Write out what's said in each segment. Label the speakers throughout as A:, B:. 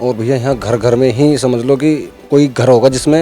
A: और भैया यहाँ घर घर में ही समझ लो कि कोई घर होगा जिसमें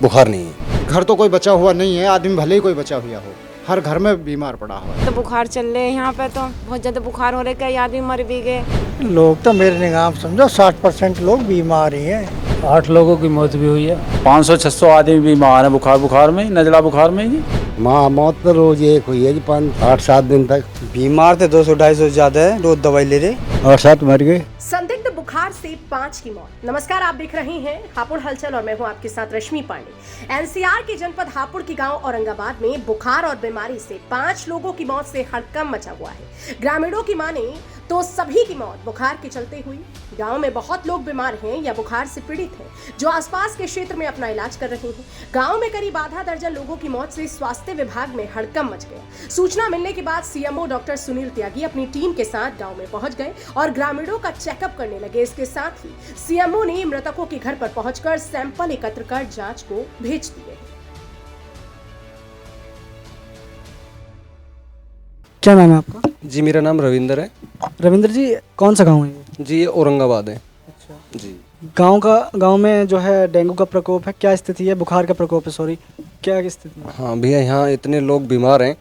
A: बुखार नहीं है।
B: घर तो कोई बचा हुआ नहीं है, आदमी भले ही कोई बचा हुआ हो, हर घर में बीमार पड़ा हुआ है।
C: तो बुखार चल रहे हैं यहाँ पे, तो बहुत ज़्यादा बुखार हो रहे, कई आदमी मर भी गए।
D: लोग तो मेरे निगाह में समझो 60% लोग बीमार ही हैं।
E: 8 लोगों की मौत भी हुई है। 500-600 आदमी बीमार है बुखार में, नजला बुखार में जी।
F: माँ मौत तो रोज एक हुई है जी, 5-8-7 दिन तक।
D: बीमार थे 200-250 ज्यादा है, रोज दवाई ले रहे
F: और 7 मर गए।
G: संदिग्ध बुखार से 5 की मौत। नमस्कार, आप देख रहे हैं हापुड़ हलचल और मैं हूं आपके साथ रश्मि पांडे। एनसीआर के जनपद हापुड़ के गांव औरंगाबाद में बुखार और बीमारी से 5 लोगों की मौत से हड़कंप मचा हुआ है। ग्रामीणों की माने तो सभी की मौत बुखार के चलते हुई। गांव में बहुत लोग बीमार हैं या बुखार से पीड़ित हैं, जो आसपास के क्षेत्र में अपना इलाज कर रहे हैं। गांव में करीब आधा दर्जन लोगों की मौत से स्वास्थ्य विभाग में हड़कंप मच गया। सूचना मिलने के बाद सीएमओ डॉक्टर सुनील त्यागी अपनी टीम के साथ गांव में पहुंच गए और ग्रामीणों का चेकअप करने लगे। इसके साथ ही सीएमओ ने मृतकों के घर पर पहुंचकर सैंपल एकत्र कर जांच को भेज दिए।
H: क्या नाम है आपका?
A: जी मेरा नाम रविंदर है।
H: रविंद्र जी, कौन सा गांव है ये?
A: जी ये औरंगाबाद है।
H: अच्छा
A: जी
H: गांव में जो है डेंगू का प्रकोप है, क्या स्थिति है? बुखार का प्रकोप है, सॉरी, क्या स्थिति है?
A: हाँ भैया यहाँ इतने लोग बीमार हैं,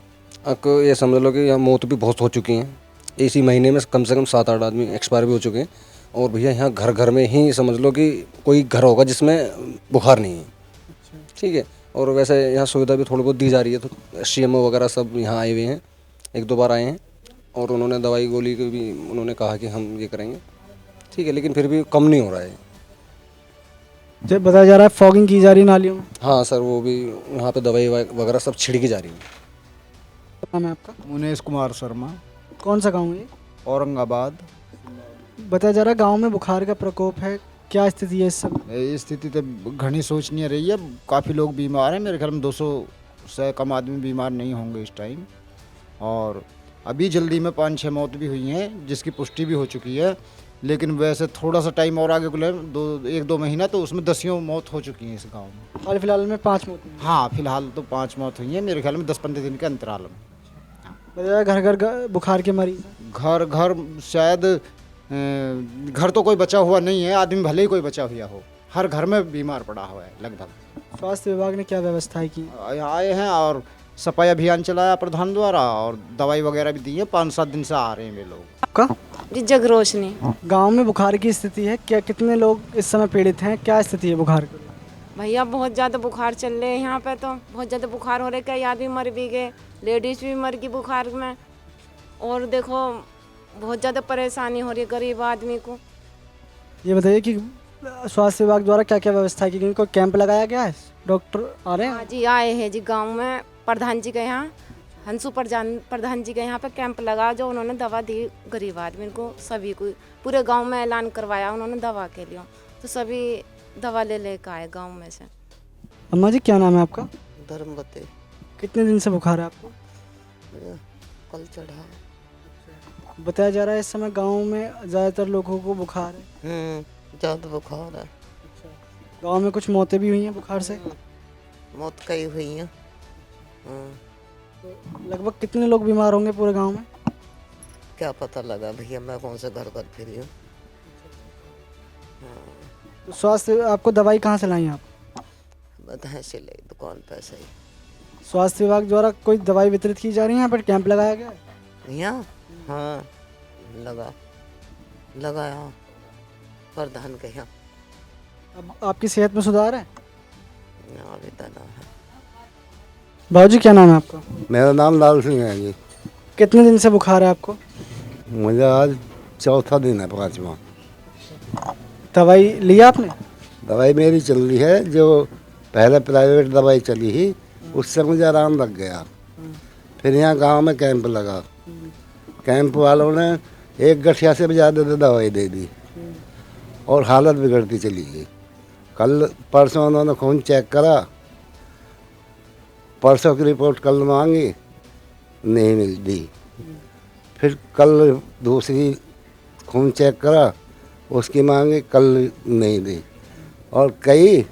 A: आपको ये समझ लो कि यहाँ मौत भी बहुत हो चुकी हैं। इसी महीने में कम से कम 7-8 आदमी एक्सपायर भी हो चुके हैं। और भैया यहाँ घर घर में ही समझ लो कि कोई घर होगा जिसमें बुखार नहीं है। ठीक है। और वैसे यहाँ सुविधा भी थोड़ी बहुत दी जा रही है, तो सीएमओ वगैरह सब यहाँ आए हुए हैं, 1-2 बार आए हैं और उन्होंने दवाई गोली की भी उन्होंने कहा कि हम ये करेंगे। ठीक है, लेकिन फिर भी कम नहीं हो रहा है।
H: जब बताया जा रहा है फॉगिंग की जा रही है नालियों में।
A: हाँ सर, वो भी यहाँ पे दवाई वगैरह सब छिड़की जा रही है।
H: क्या नाम है आपका?
B: मुनेश कुमार शर्मा,
H: कौन सा गाँव है ये?
B: औरंगाबाद।
H: बताया जा रहा है गाँव में बुखार का प्रकोप है, क्या स्थिति है इस समय?
B: ये स्थिति तो घनी सोचनीय रही है। काफ़ी लोग बीमार हैं, मेरे ख्याल में 200 से कम आदमी बीमार नहीं होंगे इस टाइम। और अभी जल्दी में 5-6 मौत भी हुई हैं, जिसकी पुष्टि भी हो चुकी है। लेकिन वैसे थोड़ा सा टाइम और आगे को ले 1-2 महीना, तो उसमें 10 मौत हो चुकी हैं इस गांव में।
H: हाल फिलहाल में 5 मौत हुई हैं।
B: हाँ, फिलहाल तो 5 मौत हुई हैं, मेरे ख्याल में 10-15 दिन के अंतराल में।
H: बताया घर घर बुखार के मरीज हैं।
B: घर घर शायद घर तो कोई बचा हुआ नहीं है, आदमी भले ही कोई बचा हुआ हो, हर घर में बीमार पड़ा हुआ है लगभग।
H: स्वास्थ्य विभाग ने क्या व्यवस्थाएं की?
B: आए हैं और सफाई अभियान चलाया प्रधान द्वारा, और दवाई वगैरह भी दी है। 5-7 दिन से आ रहे हैं वे लोग।
H: आपका?
C: जी जग रोशनी।
H: गाँव में बुखार की स्थिति है, क्या कितने लोग इस समय पीड़ित हैं, क्या स्थिति है बुखार की?
C: भैया बहुत ज़्यादा बुखार चल रहे हैं यहाँ पे, तो बहुत ज़्यादा बुखार हो रहे, कई आदमी मर भी गए, लेडीज़ भी मर गई बुखार में। और देखो बहुत ज़्यादा परेशानी हो रही है गरीब आदमी को।
H: ये बताइए कि स्वास्थ्य विभाग द्वारा क्या क्या व्यवस्था की गई? कोई कैंप लगाया गया है? डॉक्टर आ रहे हैं?
C: हाँ जी, आए हैं जी गांव में, प्रधान जी के यहाँ, हंसू प्रधान जी के यहाँ पे कैंप लगा, जो उन्होंने दवा दी गरीब आदमी को, सभी को। पूरे गांव में ऐलान करवाया उन्होंने दवा के लिए, तो सभी दवा ले लेकर आए गांव में से।
H: अम्मा जी, क्या नाम है आपका?
I: धर्मवती।
H: कितने दिन से बुखार है आपको?
I: कल चढ़ा।
H: बताया जा रहा है इस समय गांव में ज़्यादातर लोगों को बुखार है।
I: ज़्यादा बुखार है।
H: गांव में कुछ मौतें भी हुई हैं बुखार से।
I: मौत कई हुई हैं।
H: लगभग कितने लोग बीमार होंगे पूरे गांव में?
I: क्या पता लगा भैया, मैं कौन से घर घर फिरी हूँ।
H: तो स्वास्थ्य, आपको दवाई कहाँ से लाई आप?
I: बताएं से ले दुकान पे से ही।
H: स्वास्थ्य विभाग द्वारा कोई दवाई वितरित की जा रही है, यहाँ पर कैंप लगाया गया है?
I: यहाँ हाँ लगाया प्रधान के यहाँ।
H: अब आपकी सेहत में सुधार है?
I: अभी तना है।
H: बाबूजी, क्या नाम है आपका?
F: मेरा नाम लाल सिंह है जी।
H: कितने दिन से बुखार है आपको?
F: मुझे आज 4था दिन है, 5वां।
H: दवाई लिया आपने?
F: दवाई मेरी चल रही है, जो पहले प्राइवेट दवाई चली ही, उससे मुझे आराम लग गया। फिर यहाँ गांव में कैंप लगा, कैंप वालों ने 1 गठिया से भी ज़्यादा दवाई दे दी और हालत बिगड़ती चली गई। कल परसों उन्होंने खून चेक करा, परसों की रिपोर्ट कल मांगी, नहीं मिलती। फिर कल दूसरी खून चेक करा, उसकी मांगी, कल नहीं दी। और कई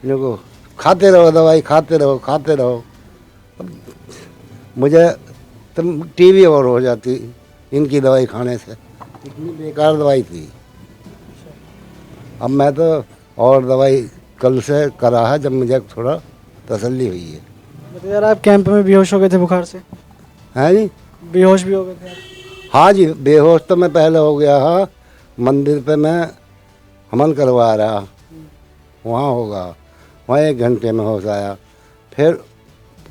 F: लोगों खाते रहो दवाई, खाते रहो। मुझे तो टीबी और हो जाती इनकी दवाई खाने से, इतनी बेकार दवाई थी। अब मैं तो और दवाई कल से करा है, जब मुझे थोड़ा तसल्ली हुई है।
H: बताइए यार, आप कैंप में बेहोश हो गए थे बुखार से?
F: हैं जी?
H: बेहोश भी हो गए थे आप?
F: हाँ जी, बेहोश तो मैं पहले हो गया हाँ। मंदिर पे मैं हमन करवा रहा, वहाँ होगा, वहाँ 1 घंटे में होश आया। फिर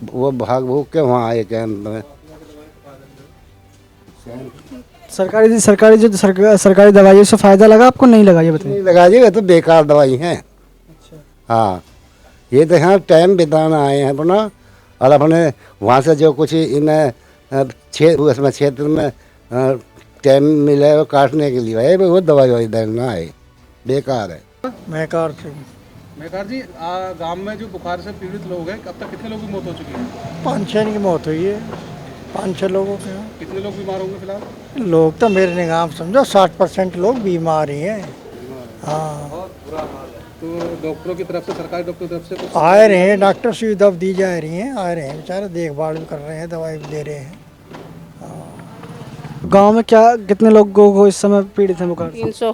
F: वो भाग भूग के वहाँ आए कैंप में।
H: सरकारी दवाइयों से फ़ायदा लगा आपको, नहीं लगा ये बताइए?
F: नहीं लगा जी, वे तो बेकार दवाई हैं। हाँ, ये तो यहाँ टाइम बिताना आए हैं अपना, और अपने वहाँ से जो कुछ इन्हें उसमें क्षेत्र में टाइम मिले वो काटने के लिए है, वो दवाई वही देना है, बेकार है।
D: मैं कार से
J: मेहकार जी, गांव में जो बुखार से पीड़ित लोग हैं, अब तक कितने लोगों की मौत हो चुकी है?
D: 5-6 की मौत हुई है, 5-6 लोगों के।
J: कितने लोग बीमार होंगे फिलहाल?
D: लोग तो मेरे निगाह में समझो 60% लोग बीमार ही हैं। हाँ,
J: तो डॉक्टरों की तरफ से, सरकारी डॉक्टरों की तरफ से कुछ
D: आए रहे हैं, डॉक्टर सुविधा दी जा रही हैं, आ रहे हैं बेचारे, देखभाल भी कर रहे हैं, दवाई भी दे रहे हैं।
H: गांव में क्या कितने लोगों को इस समय पीड़ित हैं बुखार से?
C: 300।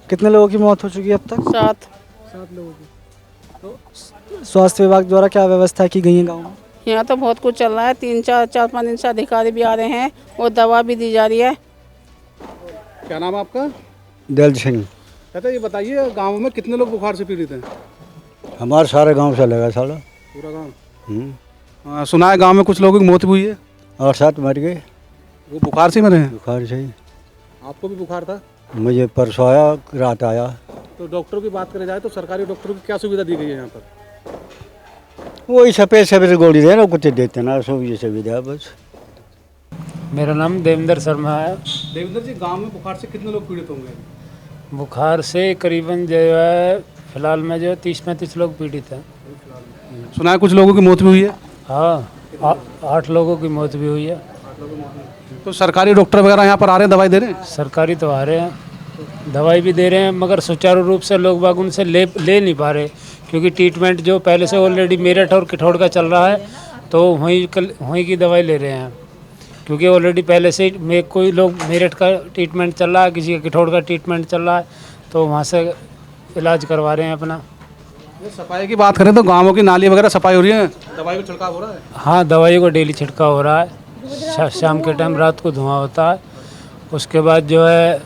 H: कितने लोगों की मौत हो चुकी है अब तक?
C: 7।
H: 7 लोगों की। तो स्वास्थ्य विभाग द्वारा क्या व्यवस्था की गई है गाँव में?
C: यहाँ तो बहुत कुछ चल रहा है, 3-4-5 दिन से अधिकारी भी आ रहे हैं और दवा भी दी जा रही है।
J: क्या नाम है आपका?
B: दल सिंह।
J: कहते ये बताइए, गांव में कितने लोग बुखार से पीड़ित हैं?
B: हमारे सारे गांव से लगा साला।
J: पूरा गांव? सुना है गांव में कुछ लोगों की मौत हुई है?
B: 8-7 मर गए।
J: वो बुखार से मरे हैं?
B: बुखार से ही।
J: आपको भी बुखार था?
B: मुझे परसों आया, रात आया।
J: तो डॉक्टरों की बात करें जाए तो सरकारी डॉक्टरों की क्या सुविधा दी गई है यहाँ पर?
B: वही सफेद गोली देना, कुछ देते ना, सुविधा बस।
E: मेरा नाम देवेंद्र शर्मा है।
J: देवेंद्र जी, गांव में बुखार से कितने लोग पीड़ित होंगे?
E: बुखार से करीबन जो है फिलहाल में जो 30-35 लोग पीड़ित हैं।
J: सुना है कुछ लोगों की मौत भी हुई है?
E: हाँ, 8 लोगों की मौत भी हुई है।
J: तो सरकारी डॉक्टर वगैरह यहाँ पर आ रहे हैं, दवाई दे रहे हैं?
E: सरकारी तो आ रहे हैं, दवाई भी दे रहे हैं, मगर सुचारू रूप से लोग बाग उनसे ले नहीं पा रहे, क्योंकि ट्रीटमेंट जो पहले से ऑलरेडी मेरठ और किठौड़ का चल रहा है, तो वहीं की दवाई ले रहे हैं, क्योंकि ऑलरेडी पहले से कोई लोग मेरठ का ट्रीटमेंट चल रहा है, किसी का किठौड़ का ट्रीटमेंट चल रहा है, तो वहाँ से इलाज करवा रहे हैं अपना।
J: सफाई की बात करें तो गाँवों की नाली वगैरह सफाई हो रही है, दवाई का छिड़काव हो रहा है?
E: हाँ, दवाइयों का डेली छिड़काव हो रहा है, शाम के टाइम, रात को धुआं होता है। उसके बाद जो है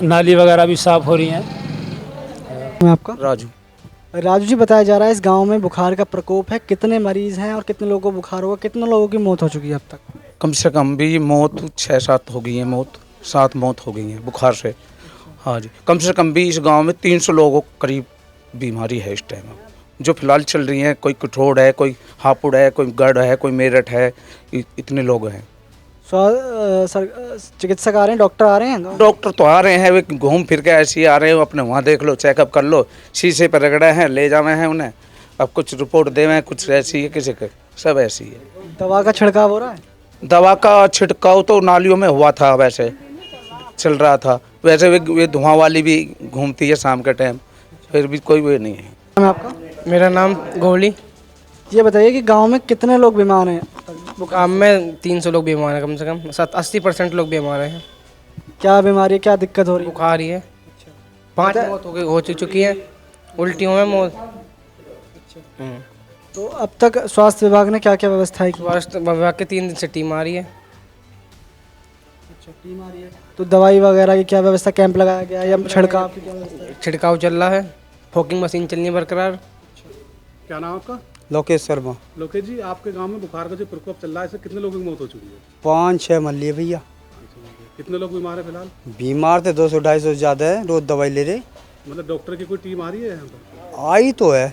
E: नाली वगैरह भी साफ़ हो रही हैं।
H: आपका? राजू जी, बताया जा रहा है इस गांव में बुखार का प्रकोप है, कितने मरीज हैं और कितने लोगों को बुखार हुआ, कितने लोगों की मौत हो चुकी है अब तक?
K: कम से कम भी मौत 6-7 हो गई है, 7 मौत हो गई है बुखार से। हाँ जी, कम से कम भी इस गांव में 300 लोगों करीब बीमारी है इस टाइम जो फिलहाल चल रही है। कोई कठोड़ है, कोई हापुड़ है, कोई गढ़ है, कोई मेरठ है, इतने लोग हैं।
H: चिकित्सक आ रहे हैं, डॉक्टर आ रहे हैं?
K: डॉक्टर तो आ रहे हैं, वे घूम फिर के ऐसे ही आ रहे हैं, अपने वहाँ देख लो, चेकअप कर लो, शीशे पर रगड़े हैं, ले जावे हैं उन्हें, अब कुछ रिपोर्ट देवे हैं, कुछ ऐसी है, किसी के सब ऐसी है।
H: दवा का छिड़काव हो रहा है?
K: दवा का छिड़काव तो नालियों में हुआ था, वैसे चल रहा था, वैसे वे धुआं वाली भी घूमती है शाम के टाइम, फिर भी कोई वे नहीं है।
H: आपका?
L: मेरा नाम गोली।
H: ये बताइए कि गांव में कितने लोग बीमार हैं?
L: गाँव में 300 लोग बीमार हैं, कम से कम 80% लोग बीमार हैं।
H: क्या बीमारी, क्या दिक्कत हो रही है?
L: बुखार ही है। 5 मौत हो चुकी है, उल्टियों में मौत।
H: तो अब तक स्वास्थ्य विभाग ने क्या क्या व्यवस्थाएं की?
L: स्वास्थ्य विभाग के 3 दिन से टीम आ रही है।
H: टीम आ रही है, तो दवाई वगैरह की क्या व्यवस्था, कैंप लगाया गया या छिड़काव की क्या व्यवस्था?
L: छिड़काव चल रहा है, फॉगिंग मशीन चल रही है बरकरार।
J: क्या नाम आपका?
B: लोकेश शर्मा।
J: लोकेश जी, आपके गांव में बुखार का जो प्रकोप चल रहा है, इससे कितने लोगों की मौत हो चुकी है?
B: 5-6 मर लिए भैया।
J: कितने लोग बीमार है फिलहाल?
B: बीमार थे 200-250 से ज़्यादा है, रोज दवाई ले रहे।
J: मतलब डॉक्टर की कोई टीम आ रही है यहाँ पर?
B: आई तो है।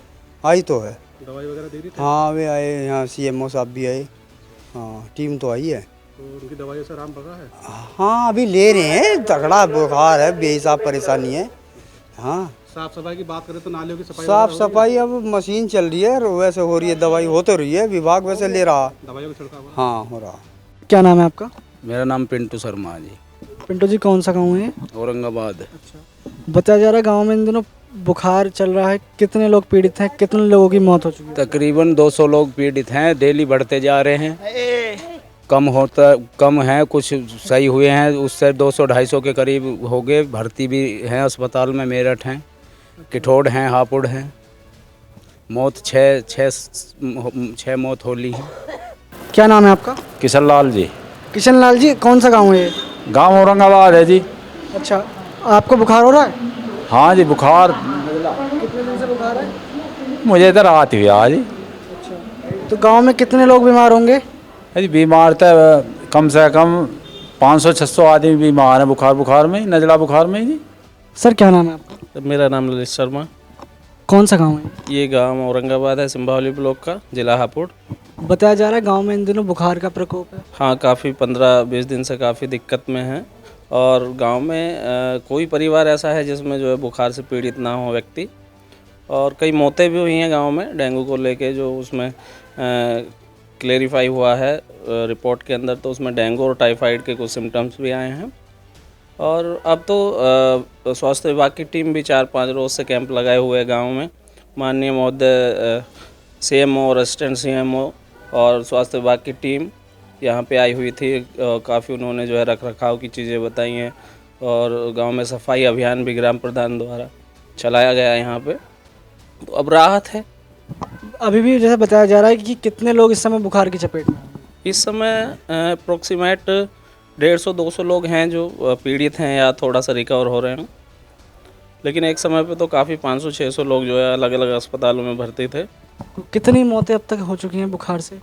J: दवाई वगैरह दे रही थी?
B: हाँ, वे आए, यहाँ CMO साहब भी आए। हाँ, टीम तो आई है।
J: तो उनकी दवाई से आराम पड़ रहा है?
B: हाँ, अभी ले रहे हैं, तगड़ा बुखार है, बेहिसाब परेशानी है। हाँ,
J: साफ सफाई की बात करें तो नालियों की सफाई?
B: साफ सफाई अब मशीन चल रही है, वैसे हो रही है, दवाई हो तो रही है, विभाग वैसे ले रहा।
J: दवाइयों का छिड़काव?
B: हाँ, हो रहा।
H: क्या नाम है आपका?
E: मेरा नाम पिंटू शर्मा जी।
H: पिंटू जी, कौन सा गाँव है?
E: औरंगाबाद।
H: अच्छा, बताया जा रहा है गाँव में इन दिनों बुखार चल रहा है, कितने लोग पीड़ित हैं, कितने लोगों की मौत हो चुकी है?
E: तकरीबन 200 लोग पीड़ित हैं, डेली बढ़ते जा रहे हैं।
K: कम है, कुछ सही हुए हैं, उससे 200-250 के करीब हो गए। भर्ती भी हैं अस्पताल में, मेरठ हैं, किठौड़ हैं, हापुड़ हैं। मौत छः मौत होली है।
H: क्या नाम है आपका?
M: किशन लाल जी।
H: किशन लाल जी, कौन सा गांव है ये?
M: गांव औरंगाबाद है जी।
H: अच्छा, आपको बुखार हो रहा है?
M: हाँ जी, बुखार
H: कितने दिन से बुखार है?
M: मुझे इधर रात हुई आज।
H: अच्छा, तो गांव में कितने लोग बीमार होंगे?
M: जी बीमार तो कम से कम 500-600 आदमी बीमार हैं बुखार में, नजला बुखार में जी।
H: सर क्या नाम है आपका?
N: मेरा नाम ललित शर्मा।
H: कौन सा गांव है?
N: ये गांव औरंगाबाद है, सिंभावली ब्लॉक का, जिला हापुड़।
H: बताया जा रहा है गांव में इन दिनों बुखार का प्रकोप है।
N: हाँ, काफ़ी 15-20 दिन से काफ़ी दिक्कत में है। और गांव में कोई परिवार ऐसा है जिसमें जो है बुखार से पीड़ित ना हो व्यक्ति। और कई मौतें भी हुई हैं गांव में डेंगू को लेके, जो उसमें क्लेरिफाई हुआ है रिपोर्ट के अंदर। तो उसमें डेंगू और टाइफाइड के कुछ सिम्टम्स भी आए हैं। और अब तो स्वास्थ्य विभाग की टीम भी 4-5 रोज़ से कैंप लगाए हुए हैं गाँव में। माननीय महोदय CMO और असिस्टेंट CMO और स्वास्थ्य विभाग की टीम यहाँ पे आई हुई थी। काफ़ी उन्होंने जो है रख रखाव की चीज़ें बताई हैं। और गांव में सफाई अभियान भी ग्राम प्रधान द्वारा चलाया गया है यहाँ पे। तो अब राहत है।
H: अभी भी जैसे बताया जा रहा है कि कितने लोग इस समय बुखार की चपेट में?
N: इस समय अप्रोक्सीमेट 150-200 लोग हैं जो पीड़ित हैं या थोड़ा सा रिकवर हो रहे हैं। लेकिन एक समय पे तो काफ़ी 500-600 लोग जो है अलग अलग अस्पतालों में भर्ती थे।
H: कितनी मौतें अब तक हो चुकी हैं बुखार से?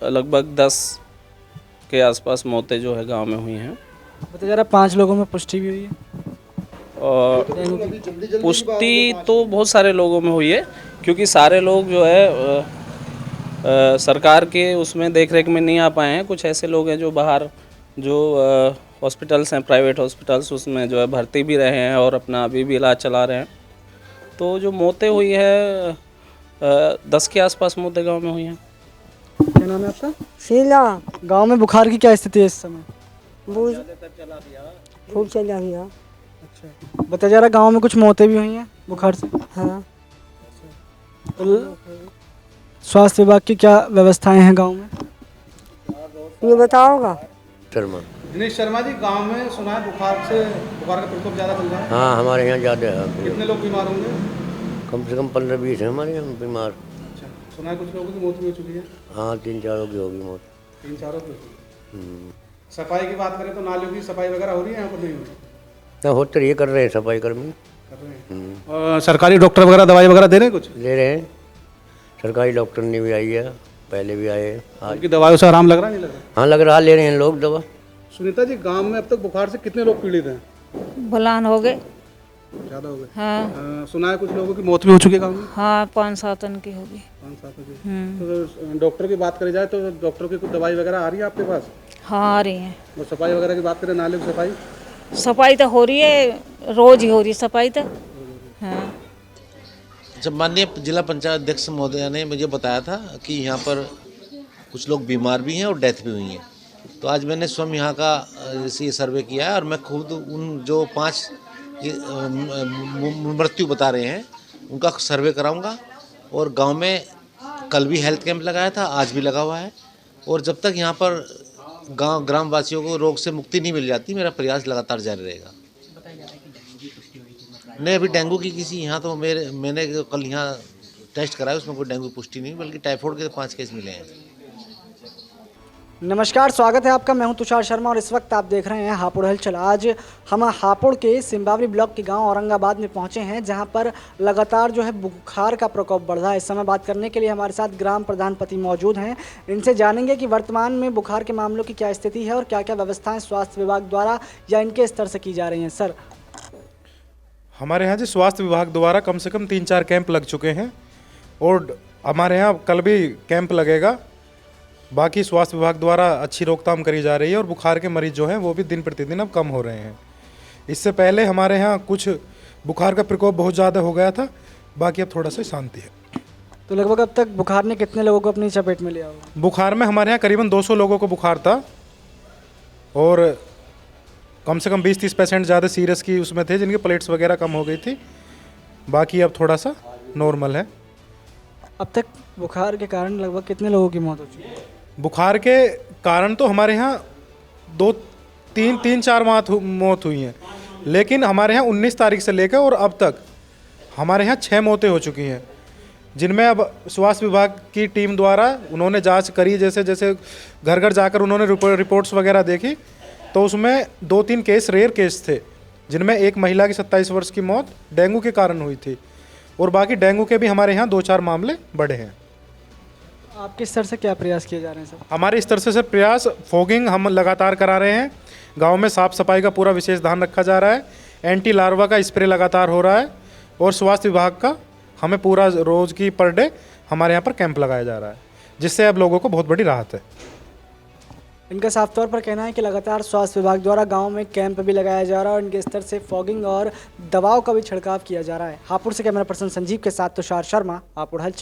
N: लगभग 10 के आसपास मौतें जो है गांव में हुई हैं।
H: बताया जा रहा है 5 लोगों में पुष्टि भी हुई है।
N: और पुष्टि तो बहुत सारे लोगों में हुई है, क्योंकि सारे लोग जो है सरकार के उसमें देखरेख में नहीं आ पाए हैं। कुछ ऐसे लोग हैं जो बाहर जो हॉस्पिटल्स हैं, प्राइवेट हॉस्पिटल्स, उसमें जो है भर्ती भी रहे हैं और अपना अभी भी इलाज चला रहे हैं। तो जो मौतें हुई है 10 के आसपास मौतें गांव में हुई हैं।
H: क्या नाम है आपका? शीला। गांव में बुखार की क्या स्थिति है इस समय?
O: खूब चला गया।
H: अच्छा, बताया जा रहा है गांव में कुछ मौतें भी हुई हैं बुखार से।
O: हाँ।
H: स्वास्थ्य विभाग की क्या व्यवस्थाएं हैं गांव में?
O: ये बताओगा?
F: शर्मा।
J: दिनेश शर्मा जी, गांव में सुना है बुखार का प्रकोप ज़्यादा चल रहा है।
F: हाँ, हमारे यहाँ ज़्यादा है।
J: कितने लोग बीमार होंगे?
F: कम से कम 15-20 है हमारे यहाँ बीमार।
J: अच्छा, सुना है कुछ लोगों की मौत भी हो चुकी है।
F: हाँ, 3-4 की होगी मौत।
J: 3-4 की। सफाई की बात करें तो नालियों की सफाई वगैरह हो रही है यहाँ पर? नहीं हो रही?
F: होते रही, कर रहे हैं सफाई कर्मी।
J: कर रहे हैं। सरकारी डॉक्टर वगैरह दवाई वगैरह दे रहे हैं? कुछ
F: दे रहे हैं। सरकारी डॉक्टर ने भी आई है, पहले भी आए।
J: उनकी दवाइयों से आराम लग रहा है, नहीं लग रहा?
F: हाँ, लग रहा, ले रहे हैं लोग दवा।
J: सुनीता जी, गांव में अब तक बुखार से कितने लोग पीड़ित हैं?
O: बुलान हो गए।
J: ज़्यादा हो गए?
O: हाँ।
J: सुना है कुछ लोगों की मौत भी हो चुकी है गाँव में?
O: हाँ, 5-7 की होगी।
J: 5-7 की। तो डॉक्टर की बात करी जाए तो डॉक्टर की कुछ दवाई वगैरह आ रही है आपके पास?
O: हाँ, आ रही हैं।
J: और सफाई वगैरह की बात करें, नाले की सफाई?
O: सफाई तो हो रही है, रोज ही हो रही है सफाई तो। हाँ।
P: जब माननीय जिला पंचायत अध्यक्ष महोदया ने मुझे बताया था कि यहाँ पर कुछ लोग बीमार भी हैं और डेथ भी हुई है, तो आज मैंने स्वयं यहाँ का ये सर्वे किया है। और मैं खुद उन जो 5 मृत्यु बता रहे हैं उनका सर्वे कराऊंगा। और गांव में कल भी हेल्थ कैंप लगाया था, आज भी लगा हुआ है। और जब तक यहाँ पर ग्रामवासियों को रोग से मुक्ति नहीं मिल जाती, मेरा प्रयास लगातार जारी रहेगा। नहीं, अभी डेंगू की किसी यहाँ तो मैंने कल यहाँ टेस्ट कराया, उसमें कोई डेंगू पुष्टि नहीं, बल्कि टाइफाइड के 5 केस मिले हैं।
H: नमस्कार, स्वागत है आपका। मैं हूं तुषार शर्मा और इस वक्त आप देख रहे हैं हापुड़ हलचल। आज हम हापुड़ के सिंभावली ब्लॉक के गांव औरंगाबाद में पहुंचे हैं, जहां पर लगातार जो है बुखार का प्रकोप बढ़ रहा है। इस समय बात करने के लिए हमारे साथ ग्राम प्रधान पति मौजूद हैं। इनसे जानेंगे कि वर्तमान में बुखार के मामलों की क्या स्थिति है और क्या क्या व्यवस्थाएँ स्वास्थ्य विभाग द्वारा या इनके स्तर से की जा रही हैं। सर,
Q: हमारे यहाँ जी स्वास्थ्य विभाग द्वारा कम से कम 3-4 कैंप लग चुके हैं और हमारे यहाँ कल भी कैंप लगेगा। बाकी स्वास्थ्य विभाग द्वारा अच्छी रोकथाम करी जा रही है और बुखार के मरीज जो हैं वो भी दिन प्रतिदिन अब कम हो रहे हैं। इससे पहले हमारे यहाँ कुछ बुखार का प्रकोप बहुत ज़्यादा हो गया था, बाकी अब थोड़ा सा शांति है।
H: तो लगभग अब तक बुखार ने कितने लोगों को अपनी चपेट में लिया होगा?
Q: बुखार में हमारे यहाँ करीबन 200 लोगों को बुखार था और कम से कम 20-30% ज़्यादा सीरियस की उसमें थे, जिनकी प्लेट्स वगैरह कम हो गई थी। बाकी अब थोड़ा सा नॉर्मल है।
H: अब तक बुखार के कारण लगभग कितने लोगों की मौत हो चुकी है?
Q: बुखार के कारण तो हमारे यहाँ तीन चार मौत हुई हैं, लेकिन हमारे यहाँ 19 तारीख से लेकर और अब तक हमारे यहाँ 6 मौतें हो चुकी हैं, जिनमें अब स्वास्थ्य विभाग की टीम द्वारा उन्होंने जांच करी, जैसे जैसे घर घर जाकर उन्होंने रिपोर्ट्स वगैरह देखी, तो उसमें 2-3 केस रेयर केस थे, जिनमें एक महिला की 27 वर्ष की मौत डेंगू के कारण हुई थी, और बाकी डेंगू के भी हमारे यहाँ 2-4 मामले बढ़े हैं।
H: आपके स्तर से क्या प्रयास किए जा रहे हैं सर?
Q: हमारे स्तर से सर प्रयास फॉगिंग हम लगातार करा रहे हैं, गांव में साफ सफाई का पूरा विशेष ध्यान रखा जा रहा है, एंटी लार्वा का स्प्रे लगातार हो रहा है, और स्वास्थ्य विभाग का हमें पूरा रोज़ की पर डे हमारे यहाँ पर कैंप लगाया जा रहा है, जिससे अब लोगों को बहुत बड़ी राहत है।
H: इनका साफ तौर पर कहना है कि लगातार स्वास्थ्य विभाग द्वारा गांव में कैंप भी लगाया जा रहा है और इनके स्तर से फॉगिंग और दवाओं का भी छिड़काव किया जा रहा है। हापुड़ से कैमरा पर्सन संजीव के साथ तुषार शर्मा, हापुड़ हलचल।